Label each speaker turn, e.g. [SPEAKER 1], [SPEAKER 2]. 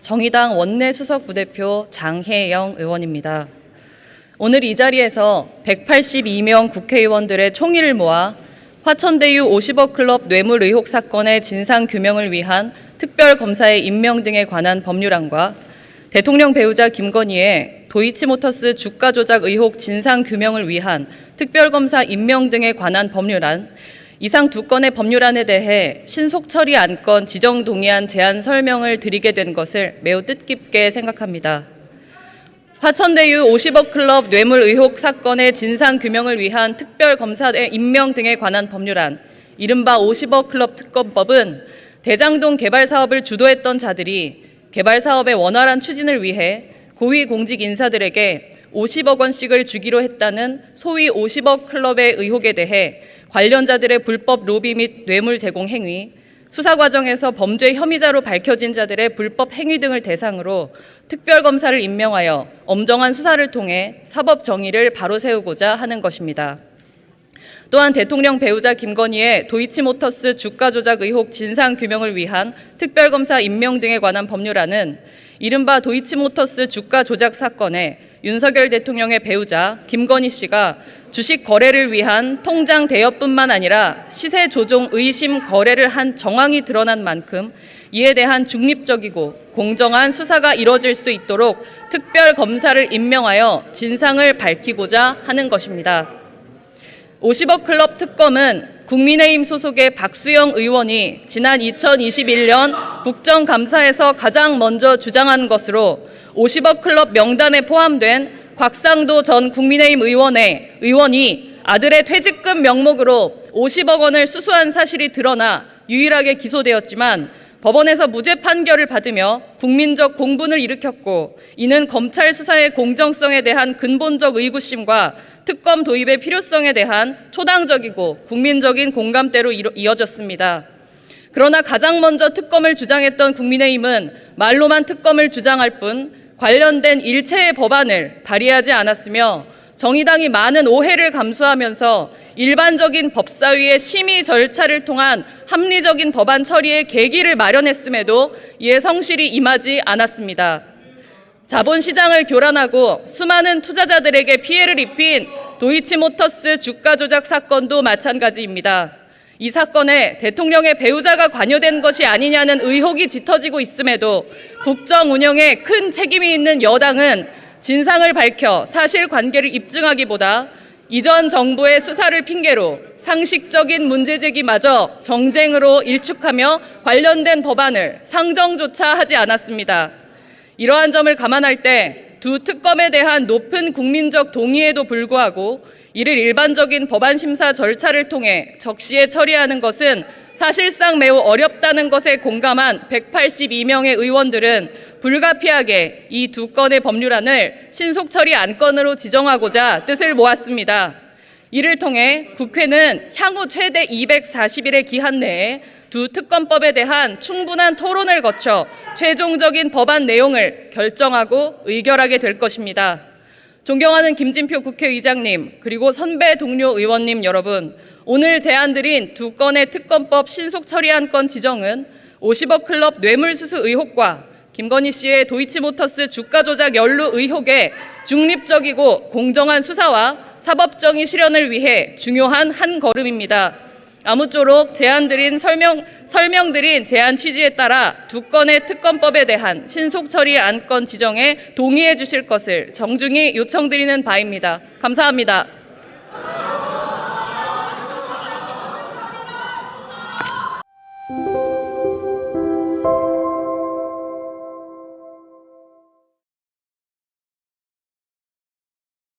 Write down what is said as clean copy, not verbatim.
[SPEAKER 1] 정의당 원내 수석 부대표 장혜영 의원입니다. 오늘 이 자리에서 182명 국회의원들의 총의를 모아 화천대유 50억 클럽 뇌물 의혹 사건의 진상규명을 위한 특별검사의 임명 등에 관한 법률안과 대통령 배우자 김건희의 도이치모터스 주가 조작 의혹 진상규명을 위한 특별검사 임명 등에 관한 법률안, 이상 두 건의 법률안에 대해 신속 처리 안건 지정 동의안 제안 설명을 드리게 된 것을 매우 뜻깊게 생각합니다. 화천대유 50억 클럽 뇌물 의혹 사건의 진상규명을 위한 특별검사의 임명 등에 관한 법률안, 이른바 50억 클럽 특검법은 대장동 개발 사업을 주도했던 자들이 개발 사업의 원활한 추진을 위해 고위공직 인사들에게 50억 원씩을 주기로 했다는 소위 50억 클럽의 의혹에 대해 관련자들의 불법 로비 및 뇌물 제공 행위, 수사 과정에서 범죄 혐의자로 밝혀진 자들의 불법 행위 등을 대상으로 특별검사를 임명하여 엄정한 수사를 통해 사법 정의를 바로 세우고자 하는 것입니다. 또한 대통령 배우자 김건희의 도이치모터스 주가 조작 의혹 진상규명을 위한 특별검사 임명 등에 관한 법률안은 이른바 도이치모터스 주가 조작 사건에 윤석열 대통령의 배우자 김건희 씨가 주식 거래를 위한 통장 대여뿐만 아니라 시세 조종 의심 거래를 한 정황이 드러난 만큼 이에 대한 중립적이고 공정한 수사가 이뤄질 수 있도록 특별검사를 임명하여 진상을 밝히고자 하는 것입니다. 50억 클럽 특검은 국민의힘 소속의 박수영 의원이 지난 2021년 국정감사에서 가장 먼저 주장한 것으로 50억 클럽 명단에 포함된 곽상도 전 국민의힘 의원이 아들의 퇴직금 명목으로 50억 원을 수수한 사실이 드러나 유일하게 기소되었지만 법원에서 무죄 판결을 받으며 국민적 공분을 일으켰고, 이는 검찰 수사의 공정성에 대한 근본적 의구심과 특검 도입의 필요성에 대한 초당적이고 국민적인 공감대로 이어졌습니다. 그러나 가장 먼저 특검을 주장했던 국민의힘은 말로만 특검을 주장할 뿐 관련된 일체의 법안을 발의하지 않았으며, 정의당이 많은 오해를 감수하면서 일반적인 법사위의 심의 절차를 통한 합리적인 법안 처리의 계기를 마련했음에도 이에 성실히 임하지 않았습니다. 자본시장을 교란하고 수많은 투자자들에게 피해를 입힌 도이치모터스 주가 조작 사건도 마찬가지입니다. 이 사건에 대통령의 배우자가 관여된 것이 아니냐는 의혹이 짙어지고 있음에도 국정 운영에 큰 책임이 있는 여당은 진상을 밝혀 사실관계를 입증하기보다 이전 정부의 수사를 핑계로 상식적인 문제제기마저 정쟁으로 일축하며 관련된 법안을 상정조차 하지 않았습니다. 이러한 점을 감안할 때 두 특검에 대한 높은 국민적 동의에도 불구하고 이를 일반적인 법안 심사 절차를 통해 적시에 처리하는 것은 사실상 매우 어렵다는 것에 공감한 182명의 의원들은 불가피하게 이 두 건의 법률안을 신속 처리 안건으로 지정하고자 뜻을 모았습니다. 이를 통해 국회는 향후 최대 240일의 기한 내에 두 특검법에 대한 충분한 토론을 거쳐 최종적인 법안 내용을 결정하고 의결하게 될 것입니다. 존경하는 김진표 국회의장님, 그리고 선배 동료 의원님 여러분, 오늘 제안드린 두 건의 특검법 신속 처리 안건 지정은 50억 클럽 뇌물수수 의혹과 김건희 씨의 도이치모터스 주가 조작 연루 의혹의 중립적이고 공정한 수사와 사법정의 실현을 위해 중요한 한 걸음입니다. 아무쪼록 설명드린 제안 취지에 따라 두 건의 특검법에 대한 신속 처리 안건 지정에 동의해 주실 것을 정중히 요청드리는 바입니다. 감사합니다.